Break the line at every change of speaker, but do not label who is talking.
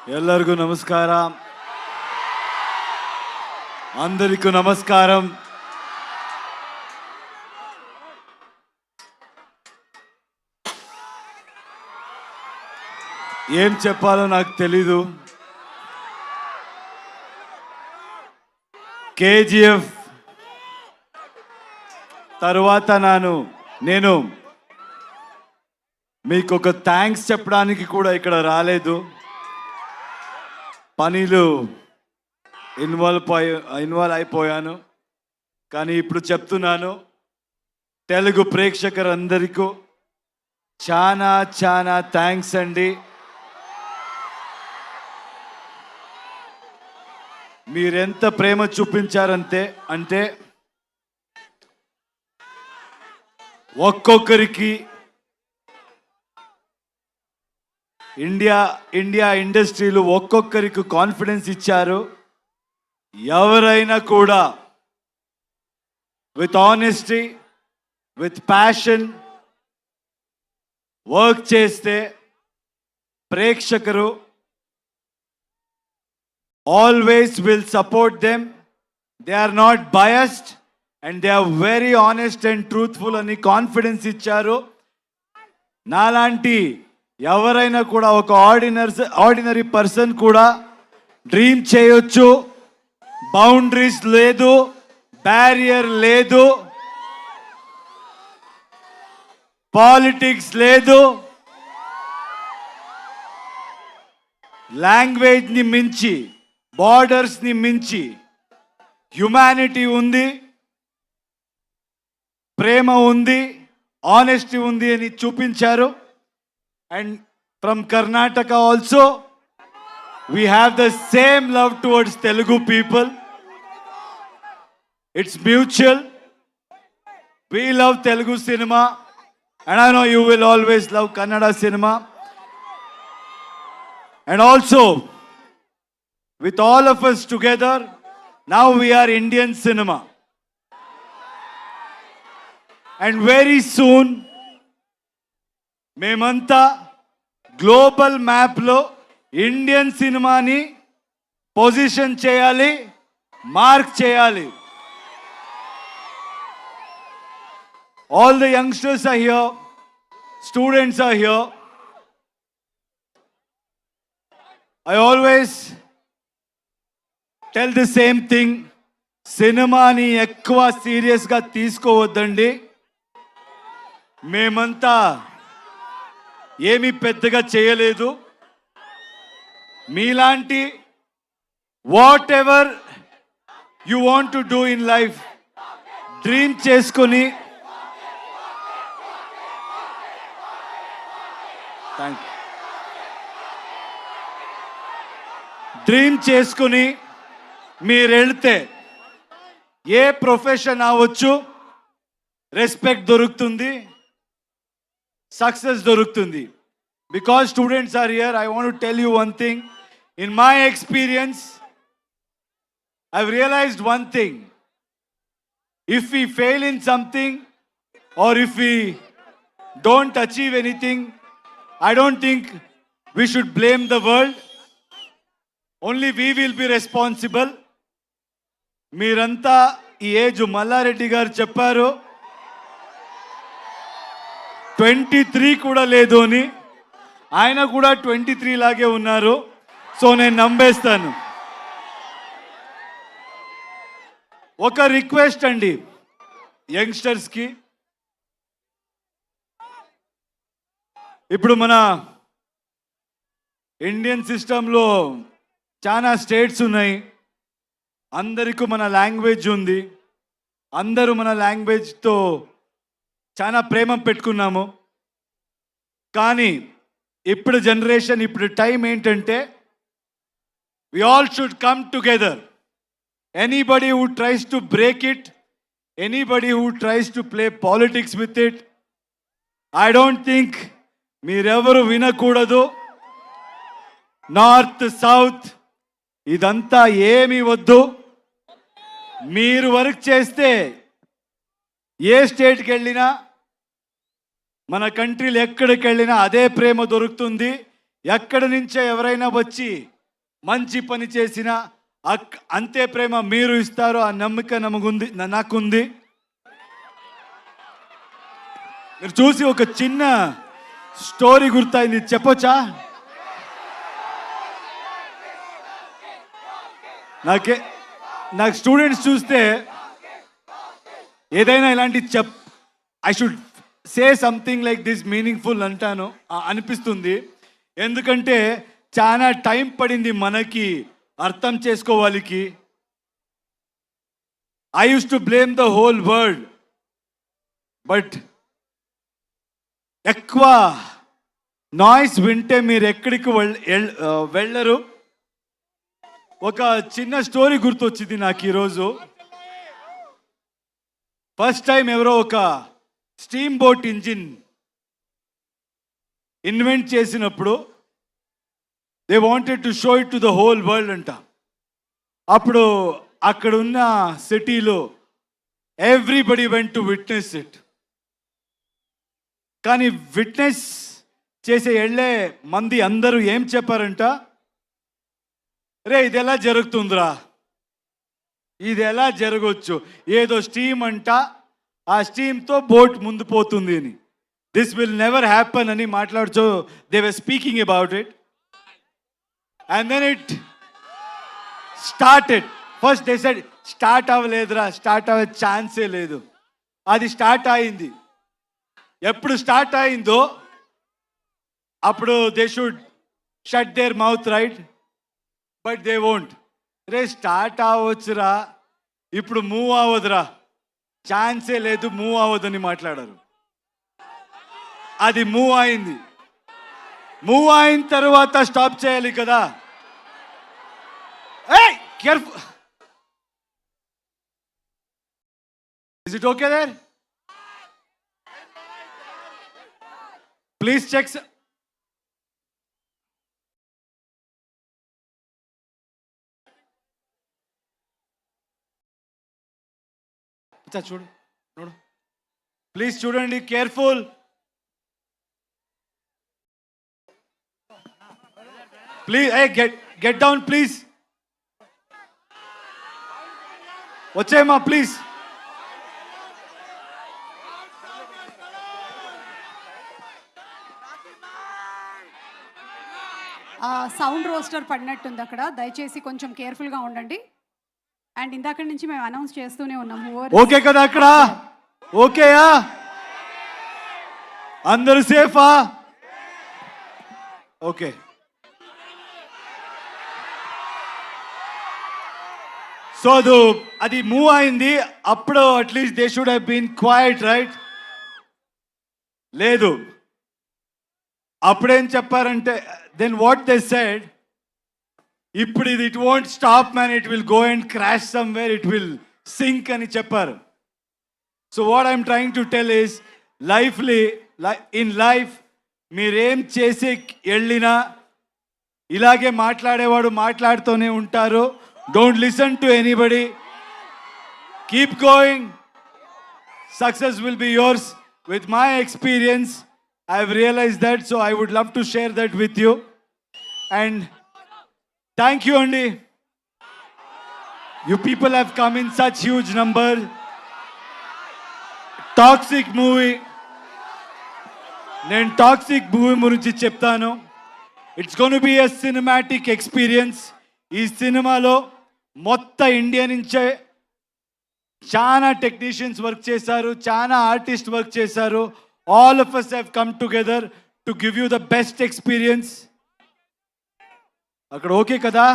ಎಲ್ಲರಿಗೂ ನಮಸ್ಕಾರ. అందరికీ నమస్కారం. ఏం చెప్పాలో నాకు తెలీదు. కేజీఎఫ్ తర్వాత నేను మీకు ఒక థ్యాంక్స్ చెప్పడానికి కూడా ఇక్కడ రాలేదు. పనిలో ఇన్వాల్వ్ అయిపోయాను. కానీ ఇప్పుడు చెప్తున్నాను, తెలుగు ప్రేక్షకులందరికీ చాలా చాలా థ్యాంక్స్ అండి. మీరెంత ప్రేమ చూపించారంటే ఒక్కొక్కరికి ఇండియా ఇండస్ట్రీలో ఒక్కొక్కరికి కాన్ఫిడెన్స్ ఇచ్చారు. ఎవరైనా కూడా with honesty, with passion work చేస్తే ప్రేక్షకులు always will support them. They are not biased and they are very honest and truthful అని కాన్ఫిడెన్స్ ఇచ్చారు. నాలాంటి ఎవరైనా కూడా ఒక ఆర్డినరీ పర్సన్ కూడా డ్రీమ్ చేయొచ్చు. బౌండరీస్ లేదు, బ్యారియర్ లేదు, పాలిటిక్స్ లేదు, లాంగ్వేజ్ని మించి, బార్డర్స్ని మించి హ్యుమానిటీ ఉంది, ప్రేమ ఉంది, ఆనెస్టీ ఉంది అని చూపించారు. And from Karnataka also we have the same love towards Telugu people. It's mutual. We love Telugu cinema and I know you will always love Kannada cinema. And also with all of us together, now we are Indian cinema. And very soon మేమంతా global మ్యాప్లో Indian సినిమాని position చేయాలి, mark చేయాలి. All the youngsters are here, students are here. I always tell the same thing, సినిమాని ఎక్కువ సీరియస్గా తీసుకోవద్దండి. మేమంతా ఏమీ పెద్దగా చేయలేదు. మీలాంటి what ever you want to do in life dream చేసుకొని మీరు వెళ్తే ఏ ప్రొఫెషన్ అవ్వచ్చు, రెస్పెక్ట్ దొరుకుతుంది, సక్సెస్ దొరుకుతుంది. Because students are here, I want to tell you one thing. In my experience, I've realized one thing. If we fail in something or if we don't achieve anything, I don't think we should blame the world. Only we will be responsible. మీరంతా ఈ age Mallareddy గారు చెప్పారు 23 కూడా లేదు అని. ఆయన కూడా 23 లాగే ఉన్నారు. సో నేను నమ్మేస్తాను. ఒక రిక్వెస్ట్ అండి యంగ్స్టర్స్కి, ఇప్పుడు మన ఇండియన్ సిస్టంలో చాలా స్టేట్స్ ఉన్నాయి. అందరికీ మన లాంగ్వేజ్ ఉంది. అందరూ మన లాంగ్వేజ్తో చాలా ప్రేమ పెట్టుకున్నాము. కానీ ఇప్పుడు జనరేషన్, ఇప్పుడు టైం ఏంటంటే we all should come together. Anybody who tries to break it, anybody who tries to play politics with it, I don't think మీరెవరు వినకూడదు. నార్త్ సౌత్ ఇదంతా ఏమీ వద్దు. మీరు వర్క్ చేస్తే ఏ స్టేట్కి వెళ్ళినా, మన కంట్రీలో ఎక్కడికి వెళ్ళినా అదే ప్రేమ దొరుకుతుంది. ఎక్కడి నుంచో ఎవరైనా వచ్చి మంచి పని చేసిన అంతే ప్రేమ మీరు ఇస్తారు, ఆ నమ్మకం నమగుంది, నాకుంది. మీరు చూసి ఒక చిన్న స్టోరీ గుర్తయింది, చెప్పొచ్చా? నాకు స్టూడెంట్స్ చూస్తే ఏదైనా ఇలాంటి I should say something like this meaningful అంటాను అనిపిస్తుంది. ఎందుకంటే చాలా టైం పడింది మనకి అర్థం చేసుకోవాలికి. I use to blame the whole world, but ఎక్కువ నాయిస్ వింటే మీరు ఎక్కడికి వెళ్ళరు. ఒక చిన్న స్టోరీ గుర్తొచ్చింది నాకు ఈరోజు. ఫస్ట్ టైం ఎవరో ఒక స్టీమ్ బోట్ ఇంజిన్ ఇన్వెంట్ చేసినప్పుడు they wanted to show it to the whole world అంట. అప్పుడు అక్కడ ఉన్న సిటీలో everybody went to witness it. కానీ విట్నెస్ చేసే వెళ్ళే మంది అందరూ ఏం చెప్పారంట, రే ఇది ఎలా జరుగుతుందిరా, ఇది ఎలా జరగవచ్చు, ఏదో స్టీమ్ అంట, ఆ స్టీమ్తో బోట్ ముందు పోతుంది అని, దిస్ విల్ నెవర్ హ్యాపన్ అని మాట్లాడుతూ they were speaking about it. And then it started. First they said start అవ్వలేదురా, స్టార్ట్ అవ్వే ఛాన్సే లేదు. అది స్టార్ట్ అయింది. ఎప్పుడు స్టార్ట్ అయిందో అప్పుడు they should shut their mouth, right? But they won't. రే స్టార్ట్ అవ్వచ్చురా, ఇప్పుడు మూవ్ అవ్వదురా, ఛాన్సే లేదు, మూవ్ అవ్వదని మాట్లాడారు. అది మూవ్ అయింది. మూవ్ అయిన తర్వాత స్టాప్ చేయాలి కదా. ఏయ్ careful, is it okay there? Please check. చూడు చూడు ప్లీజ్, చూడండి, careful. Please get down please. వచ్చేయమ్మా ప్లీజ్.
సౌండ్ రోస్టర్ పడినట్టుంది అక్కడ, దయచేసి కొంచెం కేర్ఫుల్గా ఉండండి. అండ్ ఇందాక నుంచి మేము అనౌన్స్ చేస్తూనే ఉన్నాము.
ఓకే కదా అక్కడ? ఓకేయా? అందరూ సేఫా? ఓకే. సో అది మూవ్ అయింది. అప్పుడు at least they should have been quiet, right? లేదు. అప్పుడేం చెప్పారంటే, దెన్ వాట్ దే సెడ్, ఇప్పుడు ఇది it won't stop man, it will go and crash somewhere, it will sink అని చెప్పారు. So what I'm trying to tell is, in life మీరేం చేసి వెళ్ళినా ఇలాగే మాట్లాడేవాడు మాట్లాడుతూనే ఉంటారు. Don't listen to anybody, keep going, success will be yours. With my experience I have realized that, so I would love to share that with you. And thank you, Andy. You people have come in such huge number. Toxic movie. Nen toxic movie gurinchi cheptanu. It's going to be a cinematic experience. Ee cinema lo motta India nunche chaana technicians work chesaru, chaana artists work chesaru. All of us have come together to give you the best experience. అక్కడ okay కదా?